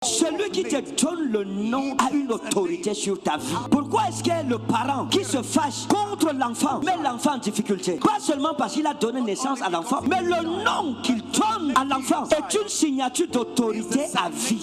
Celui qui te donne le nom a une autorité sur ta vie. Pourquoi est-ce que le parent qui se fâche contre l'enfant met l'enfant en difficulté? Pas seulement parce qu'il a donné naissance à l'enfant, mais le nom qu'il donne à l'enfant est une signature d'autorité à vie.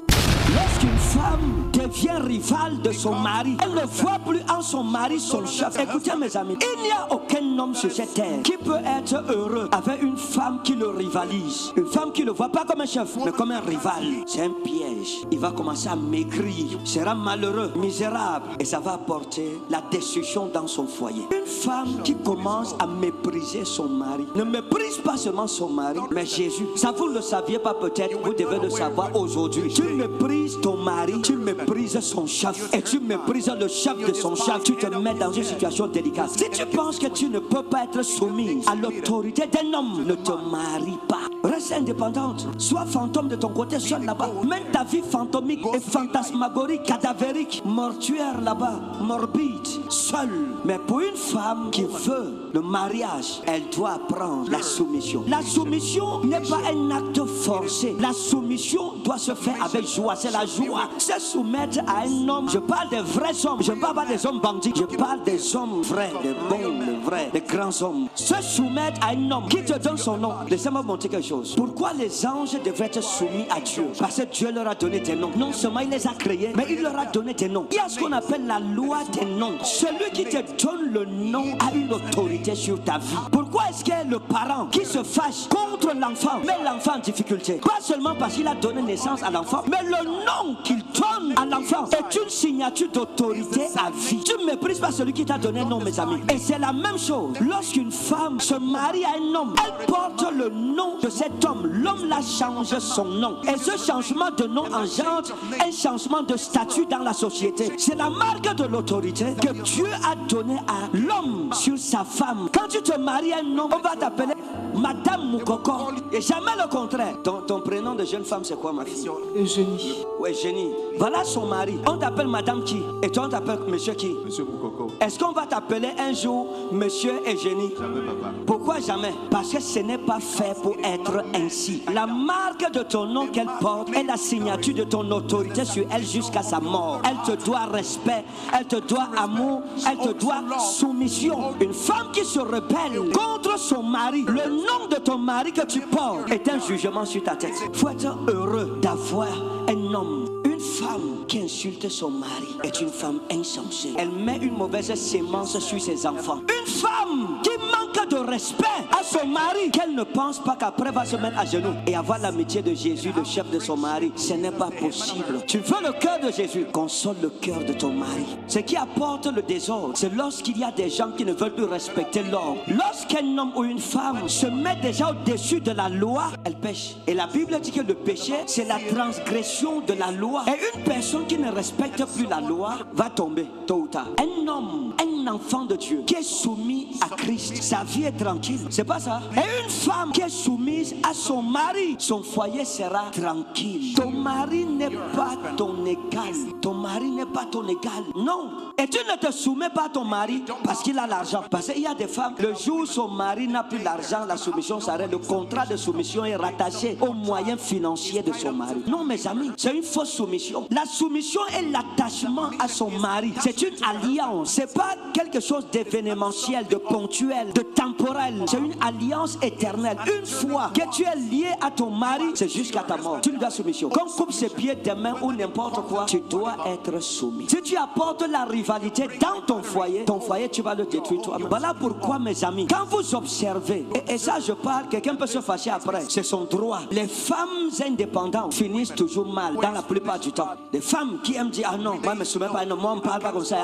Lorsqu'une femme devient rivale de son mari, elle ne voit plus en son mari son chef. Écoutez mes amis, il n'y a aucun homme sur cette terre qui peut être heureux avec une femme qui le rivalise. Une femme qui ne le voit pas comme un chef, mais comme un rival. C'est un piège. Il va commencer à maigrir, sera malheureux, misérable, et ça va apporter la destruction dans son foyer. Une femme qui commence à mépriser son mari ne méprise pas seulement son mari, mais Jésus. Ça vous ne le saviez pas peut-être, vous devez le savoir aujourd'hui. Tu méprises ton mari, tu méprises son chef, et tu méprises le chef de son chef, tu te mets dans une situation délicate. Si tu penses que tu ne peux pas être soumise à l'autorité d'un homme, ne te marie pas. Reste indépendante, sois fantôme de ton côté seul là-bas. Mène ta vie fantomique et fantasmagorique, cadavérique, mortuaire là-bas, morbide, seule. Mais pour une femme qui veut le mariage, elle doit apprendre la soumission. La soumission n'est pas un acte forcé. La soumission doit se faire avec joie. C'est la joie. Se soumettre à un homme. Je parle des vrais hommes. Je ne parle pas des hommes bandits. Je parle des hommes vrais, des bons, des vrais, des grands hommes. Se soumettre à un homme qui te donne son nom. Laissez-moi montrer quelque chose. Pourquoi les anges devraient être soumis à Dieu? Parce que Dieu leur a donné des noms. Non seulement il les a créés, mais il leur a donné des noms. Il y a ce qu'on appelle la loi des noms. Celui qui te donne le nom a une autorité sur ta vie. Pourquoi est-ce que le parent qui se fâche contre l'enfant met l'enfant en difficulté? Pas seulement parce qu'il a donné naissance à l'enfant, mais le nom qu'il donne à l'enfant est une signature d'autorité à vie. Tu ne méprises pas celui qui t'a donné un nom, mes amis. Et c'est la même chose. Lorsqu'une femme se marie à un homme, elle porte le nom de cet homme. L'homme l'a changé son nom. Et ce changement de nom engendre un changement de statut dans la société. C'est la marque de l'autorité que Dieu a donné à l'homme sur sa femme. Quand tu te maries à un homme, on va t'appeler Madame Moukoko. Et jamais le contraire. Ton prénom de jeune femme, c'est quoi, ma fille? Eugénie. Oui, Eugénie. Voilà son mari. On t'appelle Madame qui? Et toi, on t'appelle Monsieur qui? Monsieur Moukoko. Est-ce qu'on va t'appeler un jour Monsieur Eugénie? Jamais, papa. Pourquoi jamais? Parce que ce n'est pas fait pour être ainsi. La marque de ton nom qu'elle porte est la signature de ton autorité sur elle jusqu'à sa mort. Elle te doit respect, elle te doit amour, elle te doit soumission. Une femme qui se rebelle contre son mari, le nom de ton mari que tu portes est un jugement sur ta tête. Il faut être heureux d'avoir un homme. Une femme qui insulte son mari est une femme insensée. Elle met une mauvaise sémence sur ses enfants. Une femme qui manque de respect à son mari, qu'elle ne pense pas qu'après va se mettre à genoux et avoir l'amitié de Jésus, le chef de son mari, ce n'est pas possible. Tu veux le cœur de Jésus, console le cœur de ton mari. Ce qui apporte le désordre, c'est lorsqu'il y a des gens qui ne veulent plus respecter l'ordre. Lorsqu'un homme ou une femme se met déjà au-dessus de la loi, elle pêche. Et la Bible dit que le péché, c'est la transgression de la loi. Et une personne qui ne respecte plus la loi va tomber tôt ou tard. Un homme, un enfant de Dieu qui est soumis à Christ, sa vie est tranquille. C'est pas ça? Et une femme qui est soumise à son mari, son foyer sera tranquille. Ton mari n'est pas ton égal. Ton mari n'est pas ton égal. Non. Et tu ne te soumets pas à ton mari parce qu'il a l'argent. Parce qu'il y a des femmes, le jour où son mari n'a plus l'argent, la soumission s'arrête. Le contrat de soumission est rattaché aux moyens financiers de son mari. Non, mes amis, c'est une fausse soumission. La soumission est l'attachement à son mari. C'est une alliance. C'est pas quelque chose d'événementiel, de ponctuel, de temporel. C'est une alliance éternelle. Une fois que tu es lié à ton mari, c'est jusqu'à ta mort. Tu lui dois soumission. Qu'on coupe ses pieds, tes mains ou n'importe quoi, tu dois être soumis. Si tu apportes la rivalité dans ton foyer, tu vas le détruire toi. Voilà pourquoi, mes amis, quand vous observez, et ça je parle, quelqu'un peut se fâcher après, c'est son droit. Les femmes indépendantes finissent toujours mal dans la plupart du temps. Les femmes qui aiment dire ah non, moi je me soumets pas, non, moi on parle pas comme ça.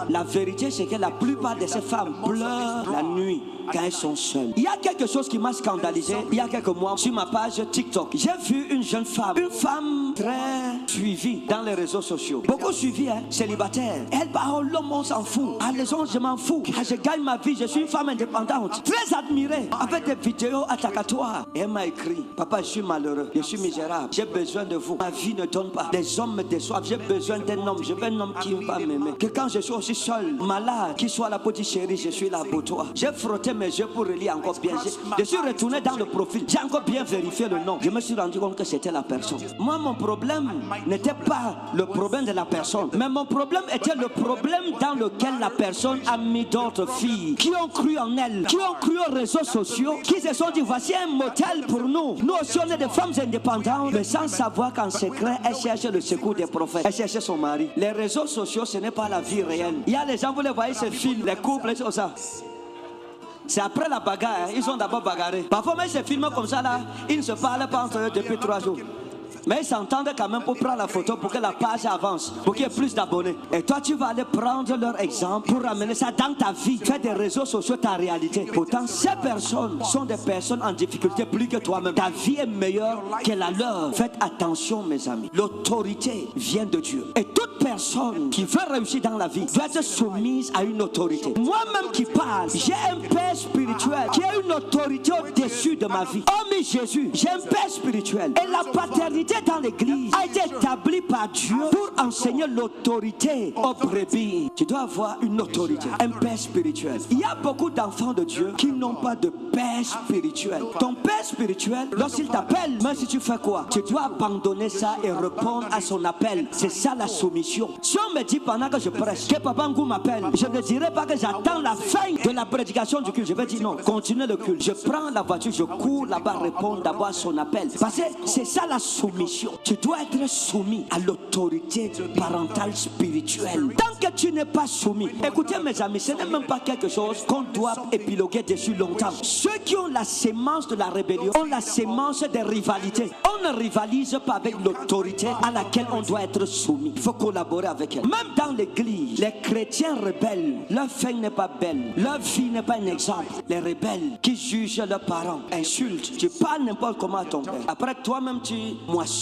La vérité c'est que la plupart de ces femmes pleurent la nuit quand elles sont seules. Il y a quelque chose qui m'a scandalisé il y a quelques mois sur ma page TikTok. J'ai vu une jeune femme, une femme très suivie dans les réseaux sociaux. Beaucoup suivie, hein, célibataire. Elle parle, l'homme on s'en fout. À les hommes je m'en fous. Je gagne ma vie, je suis une femme indépendante. Très admirée, avec des vidéos attacatoires. Et elle m'a écrit, papa je suis malheureux, je suis misérable, j'ai besoin de vous. Ma vie ne donne pas. Les hommes me déçoivent, j'ai besoin d'un homme. Je veux un homme qui va m'aimer. Que quand je suis aussi seul, malade, qu'il soit la petite chérie, je suis là pour toi. toi. J'ai frotté mes yeux pour relire encore bien. Je suis retourné dans le profil. J'ai encore bien vérifié le nom. Je me suis rendu compte que c'était la personne. Moi, mon problème n'était pas le problème de la personne. Mais mon problème était le problème dans lequel la personne a mis d'autres filles qui ont cru en elle, qui ont cru aux réseaux sociaux, qui se sont dit voici un modèle pour nous. Nous aussi on est des femmes indépendantes, mais sans savoir qu'en secret elle cherche le secours des prophètes. Elle cherche son mari. Les réseaux sociaux ce n'est pas la vie réelle. Il y a les gens, vous les voyez ces films, les couples et tout ça. C'est après la bagarre, ils ont d'abord bagarré. Parfois même ces films comme ça là, ils ne se parlent pas entre eux depuis 3 jours. Mais ils s'entendent quand même pour prendre la photo pour que la page avance, pour qu'il y ait plus d'abonnés. Et toi, tu vas aller prendre leur exemple pour ramener ça dans ta vie. Faire des réseaux sociaux ta réalité. Pourtant, ces personnes sont des personnes en difficulté plus que toi-même. Ta vie est meilleure que la leur. Faites attention, mes amis. L'autorité vient de Dieu. Et toute personne qui veut réussir dans la vie doit être soumise à une autorité. Moi-même qui parle, j'ai un père spirituel qui a une autorité au-dessus de ma vie. Oh, mais Jésus, j'ai un père spirituel. Et la paternité dans l'église a été établi par Dieu pour enseigner l'autorité aux brebis. Tu dois avoir une autorité, un père spirituel. Il y a beaucoup d'enfants de Dieu qui n'ont pas de père spirituel. Ton père spirituel, lorsqu'il t'appelle, même si tu fais quoi, tu dois abandonner ça et répondre à son appel. C'est ça la soumission. Si on me dit pendant que je prêche que Papa Ngou m'appelle, je ne dirai pas que j'attends la fin de la prédication du culte. Je vais dire non, continuez le culte. Je prends la voiture, je cours là-bas répondre d'abord à son appel. Parce que c'est ça la soumission. Tu dois être soumis à l'autorité parentale spirituelle. Tant que tu n'es pas soumis, écoutez mes amis, ce n'est même pas quelque chose qu'on doit épiloguer dessus longtemps. Ceux qui ont la sémence de la rébellion ont la sémence des rivalités. On ne rivalise pas avec l'autorité à laquelle on doit être soumis. Il faut collaborer avec elle. Même dans l'église, les chrétiens rebelles, leur fin n'est pas belle, leur vie n'est pas un exemple. Les rebelles qui jugent leurs parents, insultent, tu parles n'importe comment à ton père. Après toi-même tu moissonnes.